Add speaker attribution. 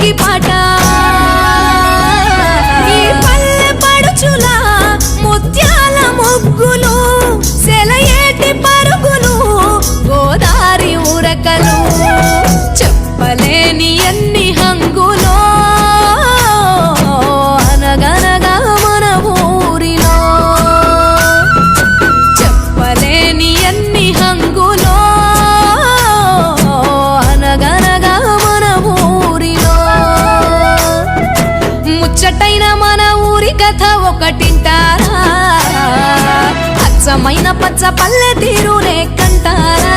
Speaker 1: ఇంటి పాట ఈ పల్లె పడుచుల ముత్యాల ముగ్గులు సెలయేటి పరుగులు గోదారి ఉరకలు చెప్పలేని ఎన్ని హంగులో అనగనగా మన ఊరిలో చెప్పలేని ఎన్ని హంగులో అనగనగా మన ఊరిలో ముచ్చటైన మన ఊరి కథ ఒకటింటారా అచ్చమైన పచ్చ పల్లె తీరునే కంటారా